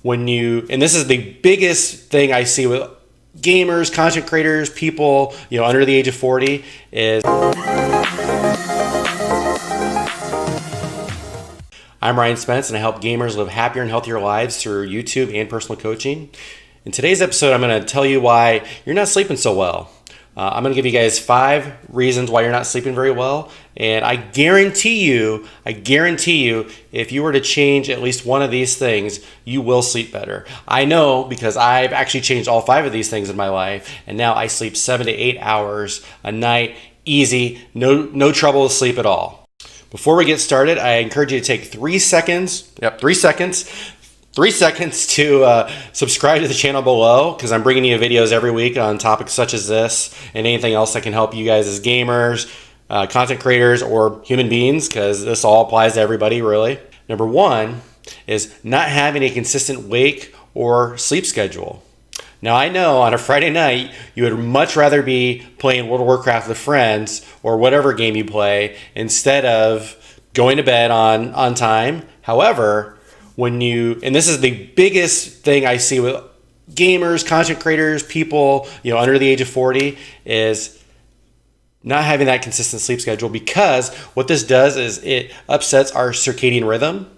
and this is the biggest thing I see with gamers, content creators, people, under the age of 40 is... I'm Ryan Spence, and I help gamers live happier and healthier lives through YouTube and personal coaching. In today's episode, I'm going to tell you why you're not sleeping so well. I'm going to give you guys 5 reasons why you're not sleeping very well. And I guarantee you, if you were to change at least one of these things, you will sleep better. I know because I've actually changed all 5 of these things in my life. And now I sleep 7 to 8 hours a night, easy, no trouble with sleep at all. Before we get started, I encourage you to take 3 seconds to subscribe to the channel below, because I'm bringing you videos every week on topics such as this and anything else that can help you guys as gamers, content creators, or human beings, because this all applies to everybody, really. Number 1 is not having a consistent wake or sleep schedule. Now, I know on a Friday night, you would much rather be playing World of Warcraft with friends or whatever game you play instead of going to bed on time. However, and this is the biggest thing I see with gamers, content creators, people, under the age of 40 is not having that consistent sleep schedule, because what this does is it upsets our circadian rhythm.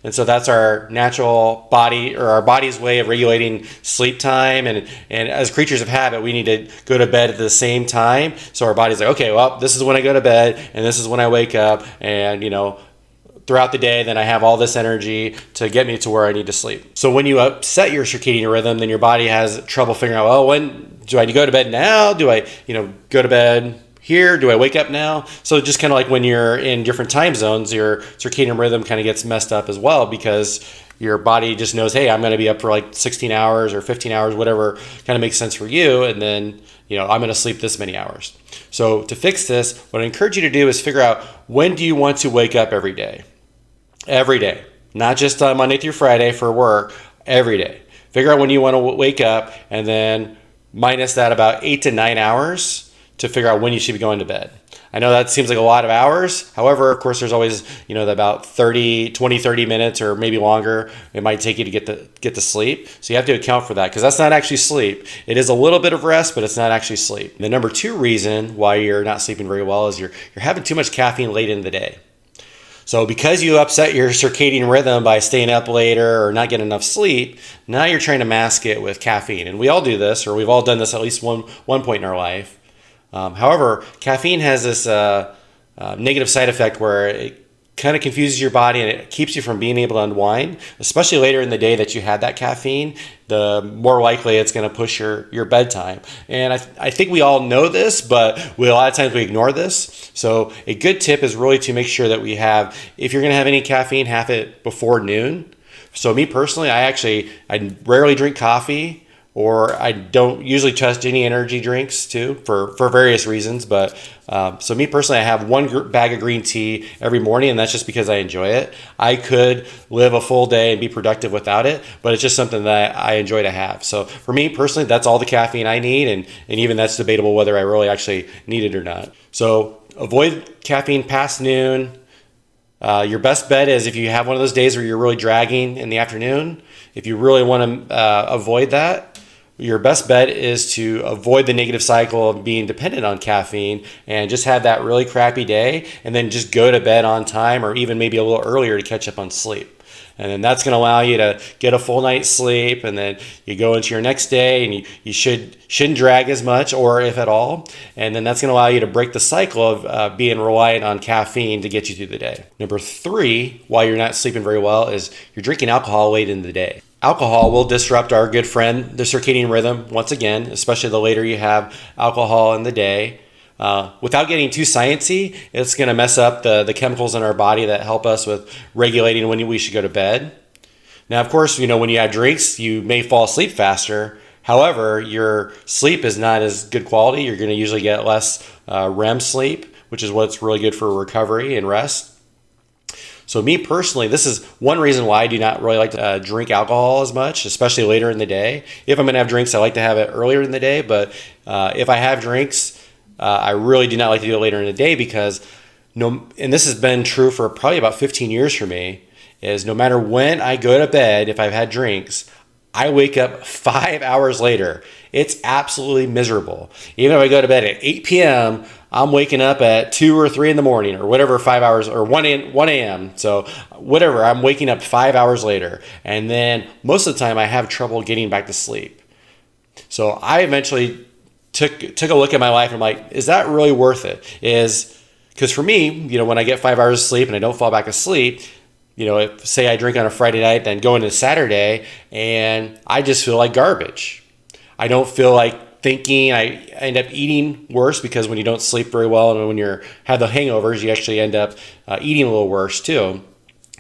And so that's our natural body, or our body's way of regulating sleep time. And as creatures of habit, we need to go to bed at the same time. So our body's like, okay, well, this is when I go to bed and this is when I wake up. And, throughout the day, then I have all this energy to get me to where I need to sleep. So when you upset your circadian rhythm, then your body has trouble figuring out, well, when do I go to bed now? Do I, go to bed here? Do I wake up now? So just kind of like when you're in different time zones, your circadian rhythm kind of gets messed up as well, because your body just knows, hey, I'm going to be up for like 16 hours or 15 hours, whatever kind of makes sense for you. And then, I'm going to sleep this many hours. So to fix this, what I encourage you to do is figure out, when do you want to wake up every day? Every day, not just Monday through Friday for work, every day. Figure out when you want to wake up, and then minus that about 8 to 9 hours to figure out when you should be going to bed. I know that seems like a lot of hours. However, of course, there's always, about 30 minutes or maybe longer it might take you to get to sleep. So you have to account for that, because that's not actually sleep. It is a little bit of rest, but it's not actually sleep. The number 2 reason why you're not sleeping very well is you're having too much caffeine late in the day. So because you upset your circadian rhythm by staying up later or not getting enough sleep, now you're trying to mask it with caffeine. And we all do this, or we've all done this at least one point in our life. However, caffeine has this negative side effect where it kind of confuses your body and it keeps you from being able to unwind, especially later in the day that you had that caffeine. The more likely it's going to push your bedtime. And I think we all know this, but a lot of times we ignore this. So a good tip is really to make sure that if you're going to have any caffeine, have it before noon. So me personally, I rarely drink coffee, or I don't usually trust any energy drinks too, for various reasons. But so me personally, I have 1 bag of green tea every morning, and that's just because I enjoy it. I could live a full day and be productive without it, but it's just something that I enjoy to have. So for me personally, that's all the caffeine I need, and even that's debatable whether I really actually need it or not. So avoid caffeine past noon. Your best bet is if you have one of those days where you're really dragging in the afternoon. If you really want to avoid that, your best bet is to avoid the negative cycle of being dependent on caffeine and just have that really crappy day, and then just go to bed on time, or even maybe a little earlier to catch up on sleep. And then that's going to allow you to get a full night's sleep, and then you go into your next day and you shouldn't drag as much, or if at all. And then that's going to allow you to break the cycle of being reliant on caffeine to get you through the day. Number 3, why you're not sleeping very well, is you're drinking alcohol late in the day. Alcohol will disrupt our good friend, the circadian rhythm, once again, especially the later you have alcohol in the day. Without getting too sciencey, it's going to mess up the chemicals in our body that help us with regulating when we should go to bed. Now, of course, when you have drinks, you may fall asleep faster. However, your sleep is not as good quality. You're going to usually get less REM sleep, which is what's really good for recovery and rest. So me personally, this is one reason why I do not really like to drink alcohol as much, especially later in the day. If I'm going to have drinks, I like to have it earlier in the day. But if I have drinks, I really do not like to do it later in the day, because and this has been true for probably about 15 years for me, is no matter when I go to bed, if I've had drinks, I wake up 5 hours later. It's absolutely miserable. Even if I go to bed at 8 p.m., I'm waking up at 2 or 3 in the morning or whatever, 5 hours or 1 a.m. So whatever, I'm waking up 5 hours later. And then most of the time I have trouble getting back to sleep. So I eventually took a look at my life and I'm like, is that really worth it? Because for me, when I get 5 hours of sleep and I don't fall back asleep, if say I drink on a Friday night, then go into Saturday and I just feel like garbage. I don't feel like thinking. I end up eating worse because when you don't sleep very well and when you have the hangovers, you actually end up eating a little worse too.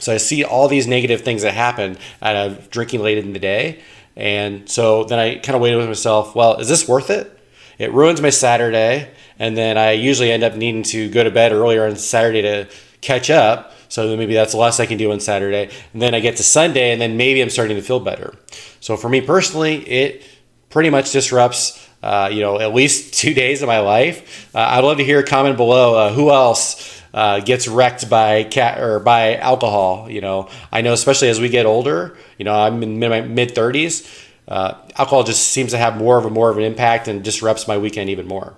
So I see all these negative things that happen out of drinking late in the day. And so then I kind of waited with myself, well, is this worth it? It ruins my Saturday. And then I usually end up needing to go to bed earlier on Saturday to catch up. So then maybe that's less I can do on Saturday. And then I get to Sunday and then maybe I'm starting to feel better. So for me personally, it pretty much disrupts, at least 2 days of my life. I'd love to hear a comment below. Who else gets wrecked by by alcohol? I know especially as we get older, I'm in my mid 30s. Alcohol just seems to have more of an impact and disrupts my weekend even more.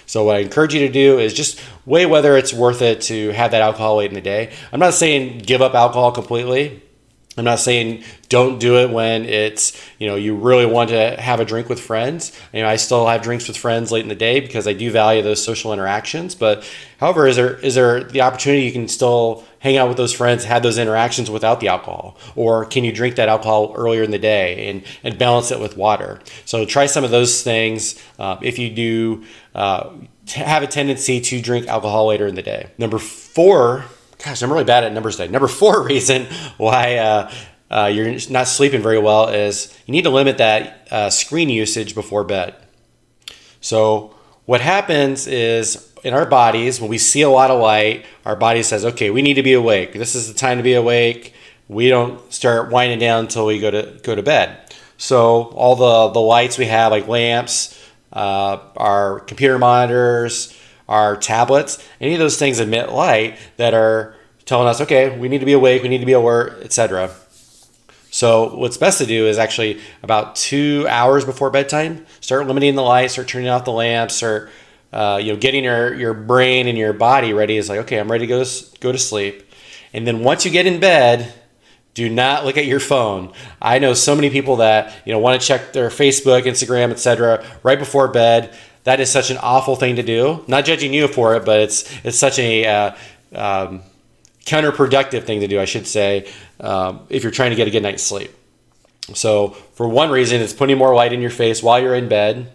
So what I encourage you to do is just weigh whether it's worth it to have that alcohol late in the day. I'm not saying give up alcohol completely. I'm not saying don't do it when it's, you really want to have a drink with friends. I still have drinks with friends late in the day because I do value those social interactions. But however, is there the opportunity you can still hang out with those friends, have those interactions without the alcohol? Or can you drink that alcohol earlier in the day and balance it with water? So try some of those things if you do have a tendency to drink alcohol later in the day. Number 4, gosh, I'm really bad at numbers today. Number 4 reason why you're not sleeping very well is you need to limit that screen usage before bed. So what happens is in our bodies, when we see a lot of light, our body says, okay, we need to be awake. This is the time to be awake. We don't start winding down until we go to bed. So all the lights we have, like lamps, our computer monitors, our tablets, any of those things emit light that are telling us, okay, we need to be awake, we need to be alert, etc. So what's best to do is actually about 2 hours before bedtime, start limiting the light, start turning off the lamps, or getting your brain and your body ready. Is like, okay, I'm ready to go to sleep. And then once you get in bed, do not look at your phone. I know so many people that want to check their Facebook, Instagram, etc. right before bed. That is such an awful thing to do. Not judging you for it, but it's such a counterproductive thing to do, I should say, if you're trying to get a good night's sleep. So for one reason, it's putting more light in your face while you're in bed.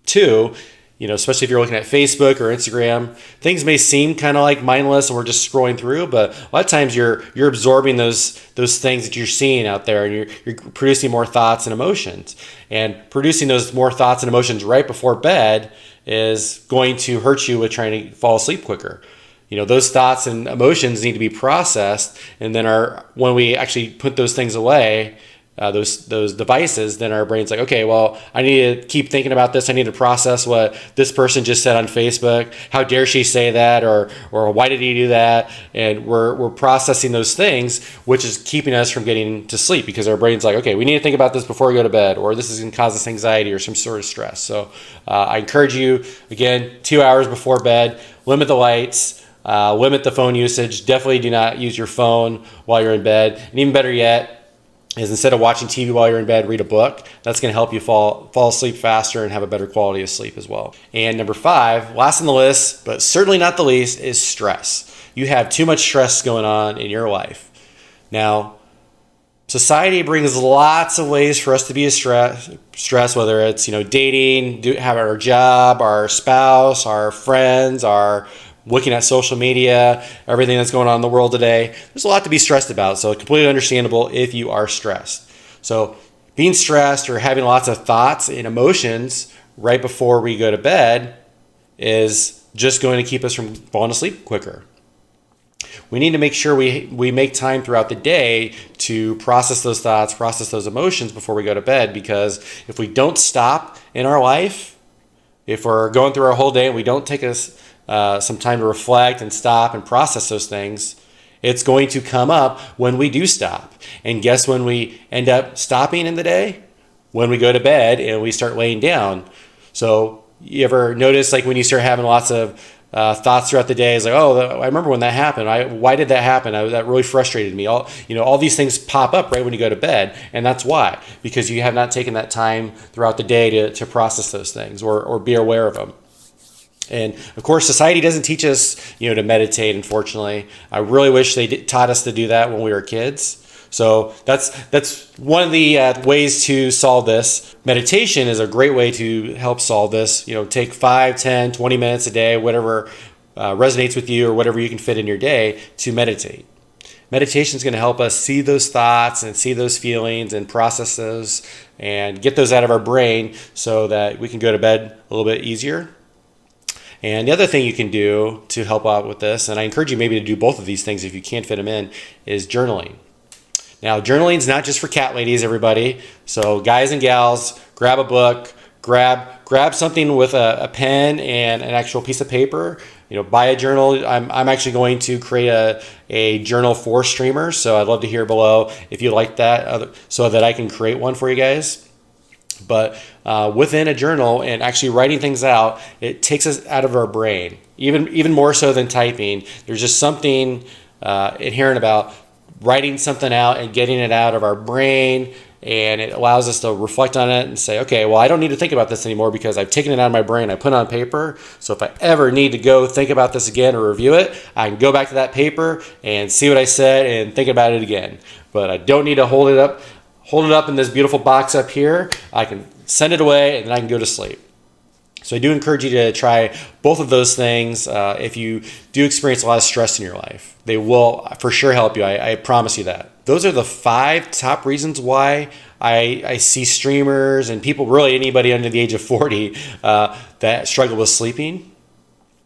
2, especially if you're looking at Facebook or Instagram, things may seem kind of like mindless and we're just scrolling through, but a lot of times you're absorbing those things that you're seeing out there, and you're producing more thoughts and emotions. And producing those more thoughts and emotions right before bed is going to hurt you with trying to fall asleep quicker. Those thoughts and emotions need to be processed, and then when we actually put those things away, those devices, then our brain's like, okay, well, I need to keep thinking about this. I need to process what this person just said on Facebook. How dare she say that? Or why did he do that? And we're processing those things, which is keeping us from getting to sleep, because our brain's like, okay, we need to think about this before we go to bed, or this is going to cause us anxiety or some sort of stress. So I encourage you, again, 2 hours before bed, limit the lights, limit the phone usage. Definitely do not use your phone while you're in bed. And even better yet, is instead of watching TV while you're in bed, read a book. That's going to help you fall asleep faster and have a better quality of sleep as well. And number 5, last on the list, but certainly not the least, is stress. You have too much stress going on in your life. Now, society brings lots of ways for us to be stressed, whether it's dating, having our job, our spouse, our friends, our looking at social media, everything that's going on in the world today. There's a lot to be stressed about, so completely understandable if you are stressed. So being stressed or having lots of thoughts and emotions right before we go to bed is just going to keep us from falling asleep quicker. We need to make sure we make time throughout the day to process those thoughts, process those emotions before we go to bed, because if we don't stop in our life, if we're going through our whole day and we don't take some time to reflect and stop and process those things, It's going to come up when we do stop. And guess when we end up stopping in the day? When we go to bed and we start laying down. So you ever notice, like, when you start having lots of thoughts throughout the day, it's like, oh, I remember when that happened. Why did that happen? That really frustrated me. All these things pop up right when you go to bed, and that's why, because you have not taken that time throughout the day to process those things or be aware of them. And of course, society doesn't teach us, to meditate. Unfortunately, I really wish they taught us to do that when we were kids. So that's one of the ways to solve this. Meditation is a great way to help solve this. Take 5, 10, 20 minutes a day, whatever resonates with you or whatever you can fit in your day to meditate. Meditation is going to help us see those thoughts and see those feelings and process those and get those out of our brain so that we can go to bed a little bit easier. And the other thing you can do to help out with this, and I encourage you maybe to do both of these things if you can't fit them in, is journaling. Now, journaling is not just for cat ladies, everybody. So guys and gals, grab a book, grab something with a pen and an actual piece of paper. Buy a journal. I'm actually going to create a journal for streamers. So I'd love to hear below if you like that, so that I can create one for you guys. But within a journal and actually writing things out, it takes us out of our brain, even more so than typing. There's just something inherent about writing something out and getting it out of our brain, and it allows us to reflect on it and say, okay, well, I don't need to think about this anymore because I've taken it out of my brain, I put it on paper. So if I ever need to go think about this again or review it, I can go back to that paper and see what I said and think about it again. But I don't need to hold it up in this beautiful box up here. I can send it away and then I can go to sleep. So I do encourage you to try both of those things if you do experience a lot of stress in your life. They will for sure help you. I promise you that. Those are the 5 top reasons why I see streamers and people, really anybody under the age of 40, that struggle with sleeping.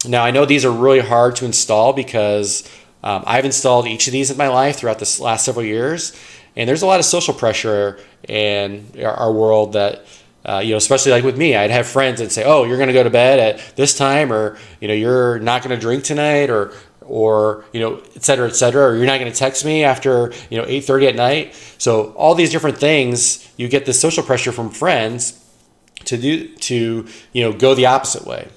Now, I know these are really hard to install because I've installed each of these in my life throughout the last several years. And there's a lot of social pressure in our world that, especially like with me, I'd have friends that say, oh, you're going to go to bed at this time, or, you're not going to drink tonight, or et cetera, or you're not going to text me after, 8:30 at night. So all these different things, you get this social pressure from friends to go the opposite way.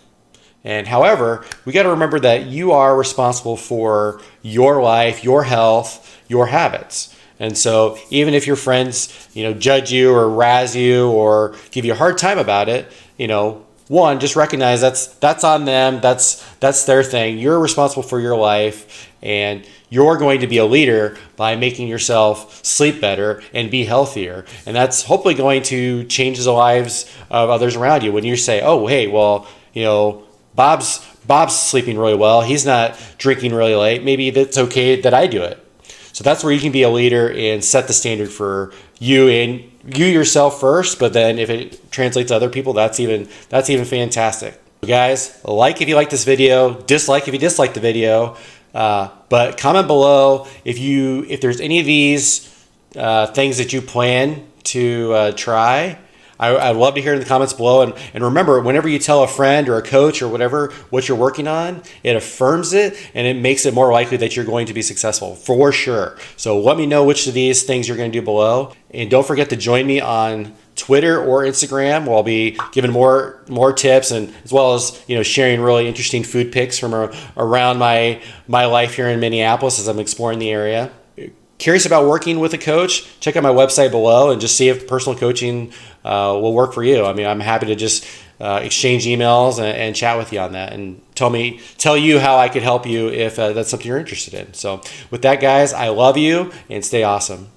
And however, we got to remember that you are responsible for your life, your health, your habits. And so even if your friends, judge you or razz you or give you a hard time about it, one, just recognize that's on them. That's their thing. You're responsible for your life, and you're going to be a leader by making yourself sleep better and be healthier. And that's hopefully going to change the lives of others around you. When you say, oh, hey, well, Bob's sleeping really well. He's not drinking really late. Maybe that's okay that I do it. So that's where you can be a leader and set the standard for you and you yourself first. But then if it translates to other people, that's even fantastic. So guys, like if you like this video, dislike if you dislike the video. But comment below if there's any of these things that you plan to try. I'd love to hear in the comments below. And remember, whenever you tell a friend or a coach or whatever what you're working on, it affirms it and it makes it more likely that you're going to be successful, for sure. So let me know which of these things you're going to do below. And don't forget to join me on Twitter or Instagram, where I'll be giving more tips, and as well as sharing really interesting food pics from around my life here in Minneapolis as I'm exploring the area. Curious about working with a coach? Check out my website below and just see if personal coaching will work for you. I mean, I'm happy to just exchange emails and chat with you on that, and tell you how I could help you if that's something you're interested in. So with that, guys, I love you and stay awesome.